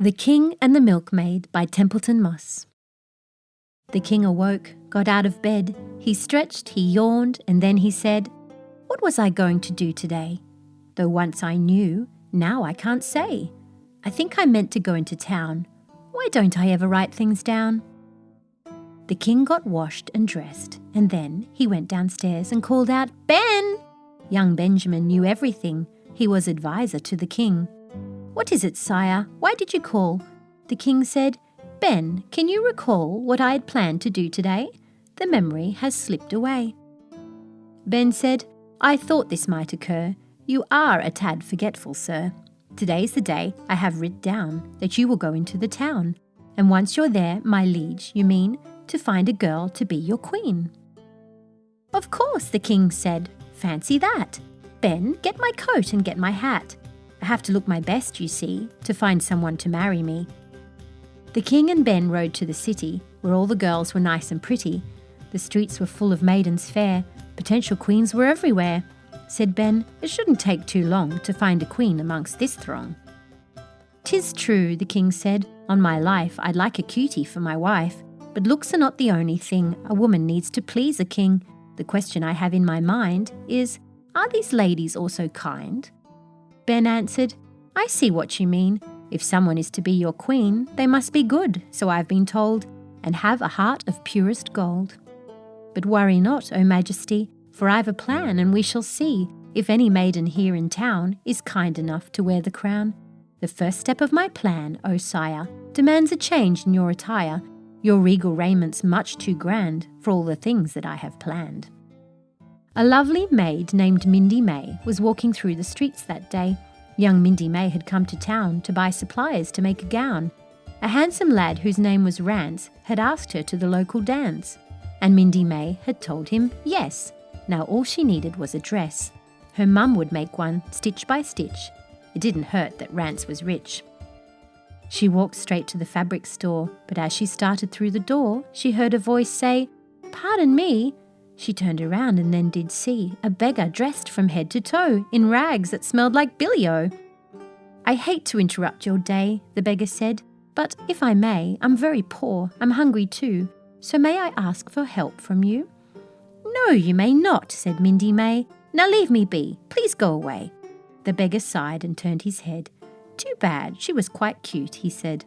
The King and the Milkmaid by Templeton Moss. The king awoke, got out of bed. He stretched, he yawned, and then he said, "What was I going to do today? Though once I knew, now I can't say. I think I meant to go into town. Why don't I ever write things down?" The king got washed and dressed, and then he went downstairs and called out, "Ben!" Young Benjamin knew everything. He was advisor to the king. "What is it, sire? Why did you call?" The king said, "Ben, can you recall what I had planned to do today? The memory has slipped away." Ben said, "I thought this might occur. You are a tad forgetful, sir. Today's the day I have writ down that you will go into the town. And once you're there, my liege, you mean, to find a girl to be your queen." "Of course," the king said. "Fancy that. Ben, get my coat and get my hat. I have to look my best, you see, to find someone to marry me." The king and Ben rode to the city, where all the girls were nice and pretty. The streets were full of maidens fair. Potential queens were everywhere. Said Ben, "It shouldn't take too long to find a queen amongst this throng." "'Tis true," the king said. "On my life, I'd like a cutie for my wife. But looks are not the only thing a woman needs to please a king. The question I have in my mind is, are these ladies also kind?" Ben answered, "I see what you mean. If someone is to be your queen, they must be good, so I've been told, and have a heart of purest gold. But worry not, O Majesty, for I've a plan, and we shall see if any maiden here in town is kind enough to wear the crown. The first step of my plan, O sire, demands a change in your attire. Your regal raiment much too grand for all the things that I have planned." A lovely maid named Mindy-May was walking through the streets that day. Young Mindy-May had come to town to buy supplies to make a gown. A handsome lad whose name was Rance had asked her to the local dance, and Mindy-May had told him yes. Now all she needed was a dress. Her mum would make one stitch by stitch. It didn't hurt that Rance was rich. She walked straight to the fabric store, but as she started through the door, she heard a voice say, "Pardon me." She turned around and then did see a beggar dressed from head to toe in rags that smelled like billy-o. "I hate to interrupt your day," the beggar said, "but if I may, I'm very poor, I'm hungry too, so may I ask for help from you?" "No, you may not," said Mindy-May. "Now leave me be, please go away." The beggar sighed and turned his head. "Too bad, she was quite cute," he said.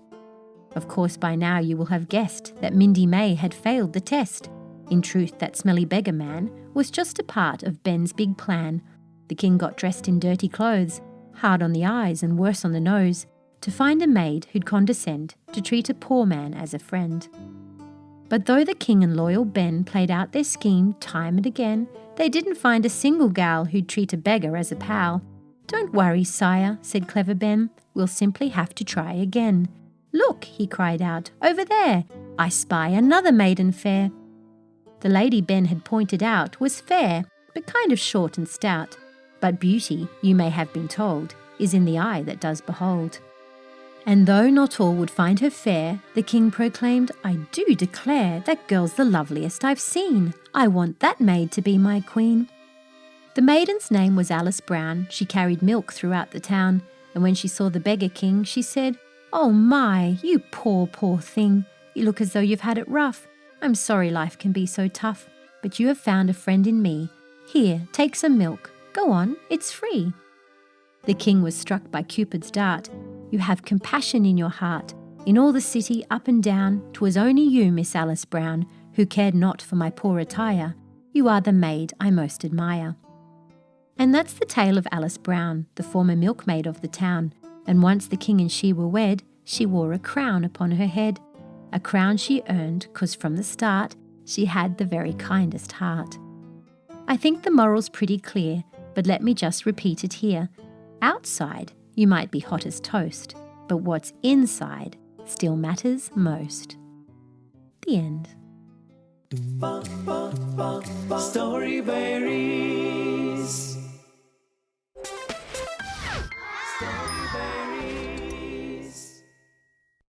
Of course by now you will have guessed that Mindy-May had failed the test. In truth, that smelly beggar man was just a part of Ben's big plan. The king got dressed in dirty clothes, hard on the eyes and worse on the nose, to find a maid who'd condescend to treat a poor man as a friend. But though the king and loyal Ben played out their scheme time and again, they didn't find a single gal who'd treat a beggar as a pal. "Don't worry, sire," said clever Ben. "We'll simply have to try again." "Look," he cried out, "over there, I spy another maiden fair." The lady Ben had pointed out was fair, but kind of short and stout. But beauty, you may have been told, is in the eye that does behold. And though not all would find her fair, the king proclaimed, "I do declare that girl's the loveliest I've seen. I want that maid to be my queen." The maiden's name was Alice Brown. She carried milk throughout the town, and when she saw the beggar king, she said, "Oh my, you poor, poor thing. You look as though you've had it rough. I'm sorry life can be so tough, but you have found a friend in me. Here, take some milk. Go on, it's free." The king was struck by Cupid's dart. "You have compassion in your heart. In all the city, up and down, 'twas only you, Miss Alice Brown, who cared not for my poor attire. You are the maid I most admire." And that's the tale of Alice Brown, the former milkmaid of the town. And once the king and she were wed, she wore a crown upon her head. A crown she earned 'cause from the start she had the very kindest heart. I think the moral's pretty clear, but let me just repeat it here. Outside, you might be hot as toast, but what's inside still matters most. The end. Storyberries.